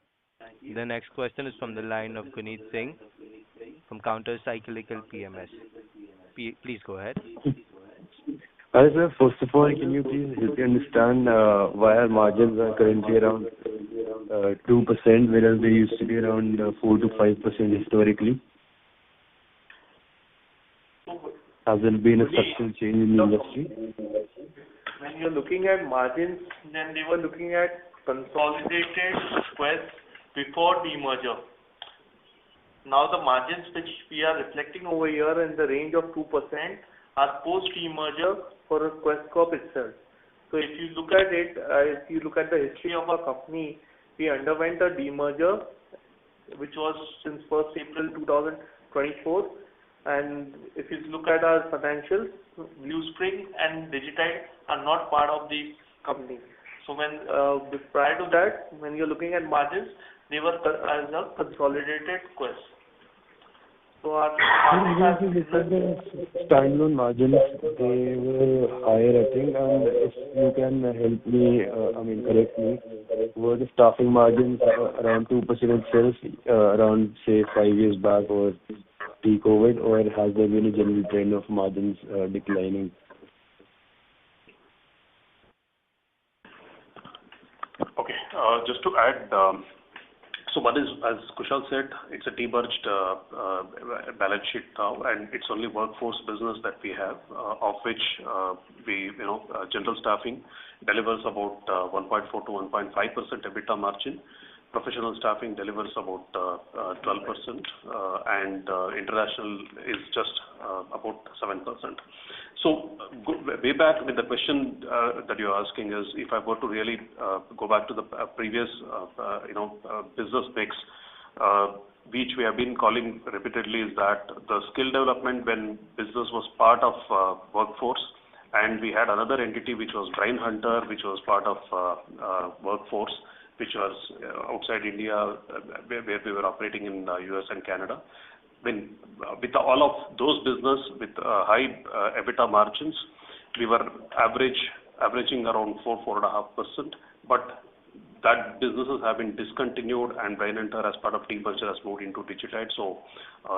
The next question is from the line of Guneet Singh from Counter Cyclical PMS. Please go ahead. Hi sir, first of all, can you please help me understand why our margins are currently around 2%, whereas they used to be around 4 to 5% historically? Has there been a structural change in the industry? when you're looking at margins, then they were looking at consolidated Quess before demerger. Now the margins which we are reflecting over here in the range of 2% are post demerger for Quess Corp itself. So if you look at it, if you look at the history of our company, we underwent a demerger which was since 1st April 2024, and if you look at our financials, Bluespring and Digitide are not part of the company. So when prior to that, when you're looking at margins, they were as a consolidated Quess. So our standalone margins, they were higher, I think, and if you can help me, correct me, were the staffing margins around 2% itself, around, say, 5 years back or pre-COVID, or has there been a general trend of margins declining? Okay, just to add, so one is, as Kushal said, it's a demerged balance sheet now, and it's only workforce business that we have, of which general staffing delivers about 1.4 to 1.5% EBITDA margin. Professional staffing delivers about 12%, and international is just about 7%. So way back with the question that you're asking is, if I were to really go back to the previous business mix, which we have been calling repeatedly, is that the skill development when business was part of workforce, and we had another entity which was Brain Hunter, which was part of workforce, which was outside India, where we were operating in US and Canada. With all of those business with high EBITDA margins, we were averaging around 4.5%, but that businesses have been discontinued, and Brain Hunter as part of demerger has moved into Digitide, so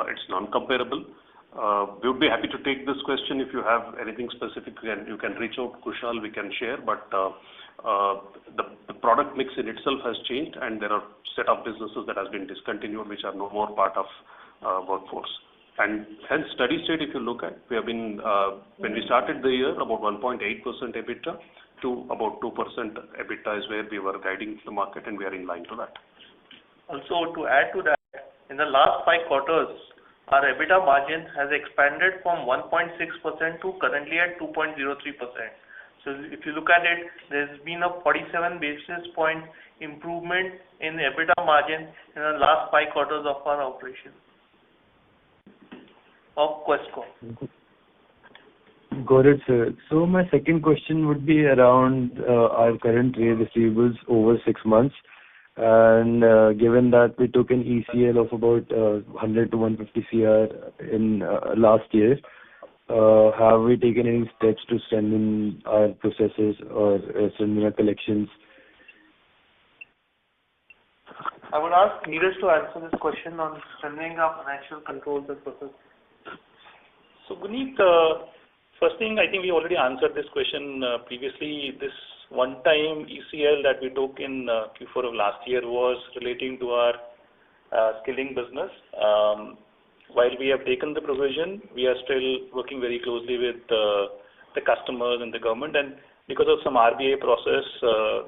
it's non-comparable. We would be happy to take this question if you have anything specific, and you can reach out to Kushal, we can share, but the product mix in itself has changed, and there are set of businesses that has been discontinued which are no more part of workforce. And hence steady state, if you look at, we have been, when we started the year, about 1.8% EBITDA to about 2% EBITDA is where we were guiding the market, and we are in line to that. Also, to add to that, in the last 5 quarters, our EBITDA margin has expanded from 1.6% to currently at 2.03%. So if you look at it, there's been a 47 basis point improvement in the EBITDA margin in the last 5 quarters of our operation of Quess Corp. Got it, sir. So my second question would be around our current trade receivables over 6 months. And given that we took an ECL of about 100 to 150 CR in last year, have we taken any steps to strengthen our processes or strengthen our collections? I would ask Neeraj to answer this question on strengthening our financial controls and processes. So Guneet, first thing, I think we already answered this question previously. This one-time ECL that we took in Q4 of last year was relating to our skilling business. While we have taken the provision, we are still working very closely with the customers and the government, and because of some RBI process,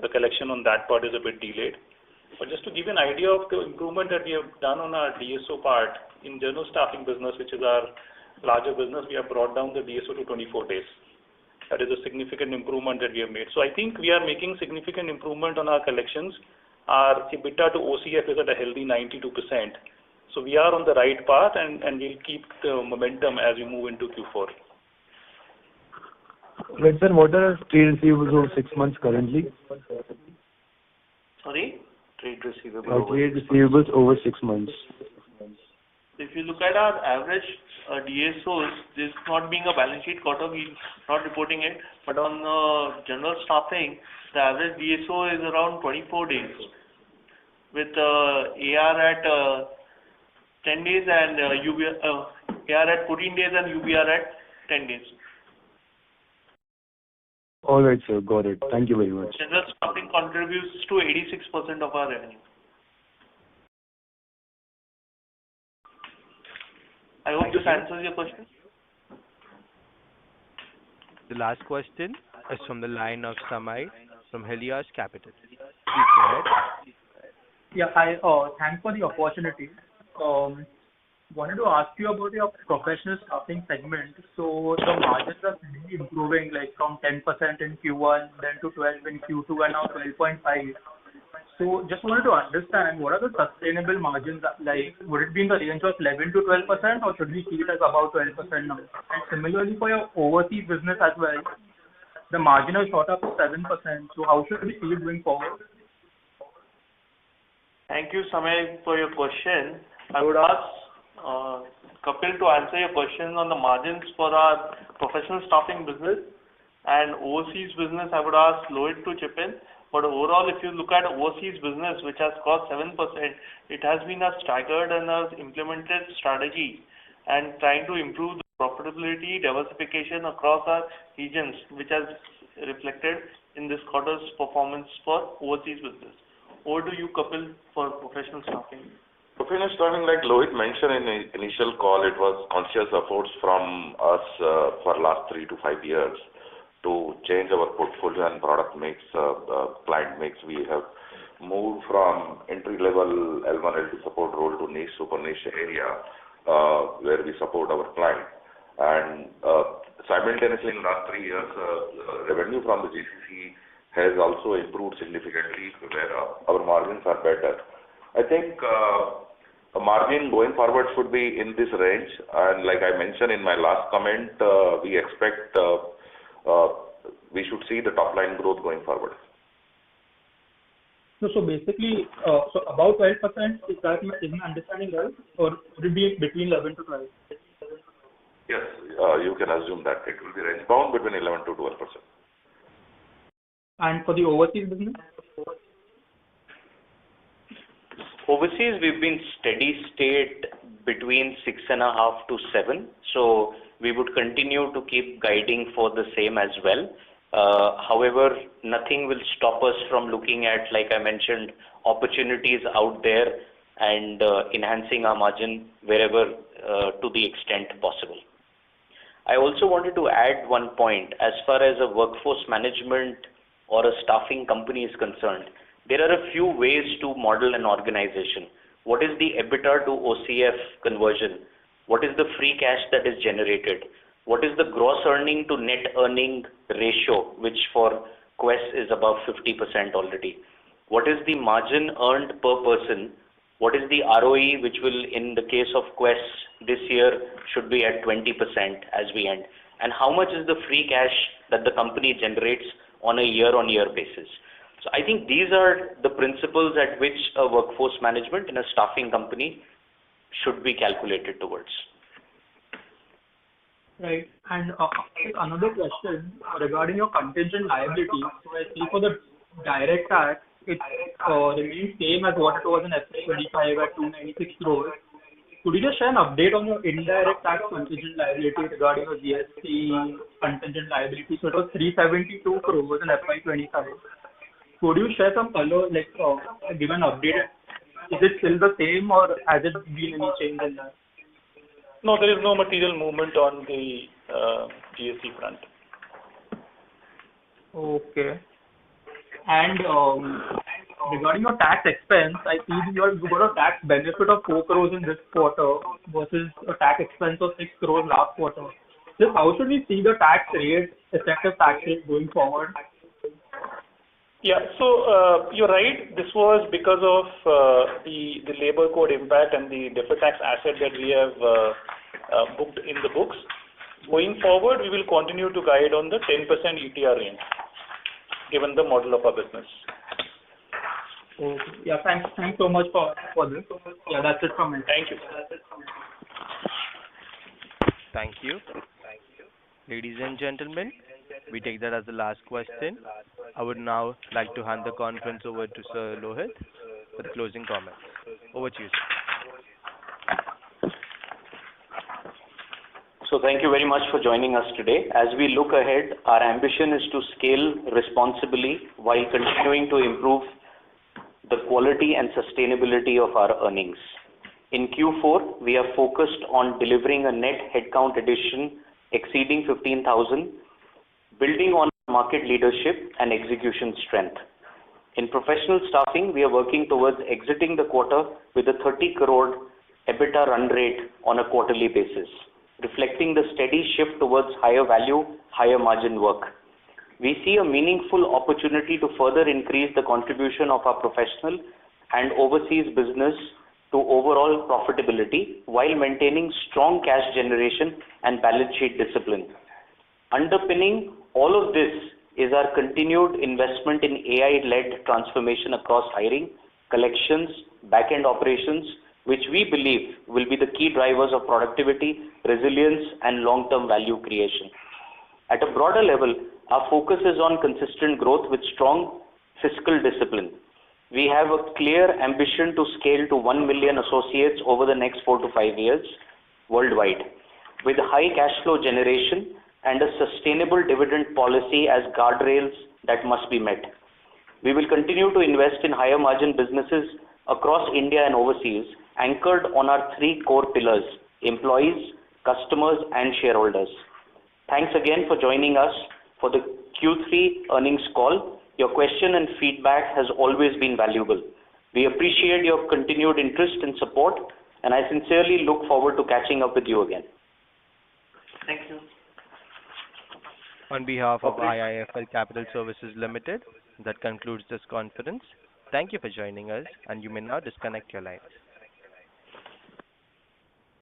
the collection on that part is a bit delayed. But just to give you an idea of the improvement that we have done on our DSO part, in general staffing business, which is our larger business, we have brought down the DSO to 24 days. That is a significant improvement that we have made. So I think we are making significant improvement on our collections. Our EBITDA to OCF is at a healthy 92%. So we are on the right path, and we'll keep the momentum as we move into Q4. Right, sir, what are trade receivables over 6 months currently? Sorry? Trade receivables. Trade receivables over 6 months. If you look at our average DSOs, this not being a balance sheet quarter, we're not reporting it, but on general staffing, the average DSO is around 24 days, with AR at 10 days and AR at 14 days and UBR at 10 days. All right, sir, got it. Thank you very much. General staffing contributes to 86% of our revenue. I hope this answers your question. The last question is from the line of Samay from Helios Capital. Please go ahead. Yeah, hi. Thanks for the opportunity. Wanted to ask you about your professional staffing segment. So the margins are steadily improving, like from 10% in Q1, then to 12 in Q2, and now 12.5. So just wanted to understand, what are the sustainable margins? Like, would it be in the range of 11 to 12%, or should we see it as about 12% now? And similarly for your overseas business as well, the margin has shot up to 7%. So how should we see it going forward? Thank you, Samay, for your question. I would ask Kapil to answer your question on the margins for our professional staffing business, and overseas business, I would ask Lohit to chip in. But overall, if you look at overseas business, which has cost 7%, it has been a staggered and a implemented strategy and trying to improve the profitability, diversification across our regions, which has reflected in this quarter's performance for overseas business. Over to you, Kapil, for professional staffing. Professional staffing, like Lohit mentioned in the initial call, it was conscious efforts from us for last 3 to 5 years to change our portfolio and product mix, client mix. We have moved from entry-level L1, L2 support role to niche, super niche area where we support our client. And simultaneously, in the last 3 years, revenue from the GCC has also improved significantly, where our margins are better. I think a margin going forward should be in this range, and like I mentioned in my last comment, we expect we should see the top line growth going forward. So basically, so about 12%, is my understanding right? Or would it be between 11 to 12? Yes, you can assume that it will be range bound between 11 to 12%. And for the overseas business? Overseas, we've been steady state between 6.5 to 7. So we would continue to keep guiding for the same as well. However, nothing will stop us from looking at, like I mentioned, opportunities out there and enhancing our margin wherever to the extent possible. I also wanted to add one point. As far as a workforce management or a staffing company is concerned, there are a few ways to model an organization. What is the EBITDA to OCF conversion? What is the free cash that is generated? What is the gross earning to net earning ratio, which for Quess is above 50% already? What is the margin earned per person? What is the ROE, which will, in the case of Quess this year, should be at 20% as we end? And how much is the free cash that the company generates on a year-on-year basis? So I think these are the principles at which a workforce management in a staffing company should be calculated towards. Right. And another question regarding your contingent liability. So I see for the direct tax, it remains same as what it was in FY25 at 296 crores. Could you just share an update on your indirect tax contingent liability regarding your GST contingent liability? So it was 372 crores in FY25. Could you share some color, like give an update? Is it still the same, or has it been any change in that? No, there is no material movement on the GST front. Okay. And regarding your tax expense, I see you got a tax benefit of 4 crores in this quarter versus a tax expense of 6 crores last quarter. So how should we see the tax rate, effective tax rate going forward? Yeah, so you're right. This was because of the labor code impact and the deferred tax asset that we have booked in the books. Going forward, we will continue to guide on the 10% ETR range, given the model of our business. Okay. Yeah, thanks so much for this. Yeah, that's it from me. Thank you. Thank you. Ladies and gentlemen, we take that as the last question. I would now like to hand the conference over to Sir Lohit for the closing comments. Over to you, sir. So thank you very much for joining us today. As we look ahead, our ambition is to scale responsibly while continuing to improve the quality and sustainability of our earnings. In Q4, we are focused on delivering a net headcount addition exceeding 15,000, building on market leadership and execution strength. In professional staffing, we are working towards exiting the quarter with a 30 crore EBITDA run rate on a quarterly basis, reflecting the steady shift towards higher value, higher margin work. We see a meaningful opportunity to further increase the contribution of our professional and overseas business to overall profitability while maintaining strong cash generation and balance sheet discipline. Underpinning all of this is our continued investment in AI-led transformation across hiring, collections, back-end operations, which we believe will be the key drivers of productivity, resilience, and long-term value creation. At a broader level, our focus is on consistent growth with strong fiscal discipline. We have a clear ambition to scale to 1 million associates over the next 4 to 5 years worldwide, with high cash flow generation and a sustainable dividend policy as guardrails that must be met. We will continue to invest in higher margin businesses across India and overseas, anchored on our 3 core pillars: employees, customers, and shareholders. Thanks again for joining us for the Q3 earnings call. Your question and feedback has always been valuable. We appreciate your continued interest and support, and I sincerely look forward to catching up with you again. Thank you. On behalf of IIFL Capital Services Limited, that concludes this conference. Thank you for joining us, and you may now disconnect your lines.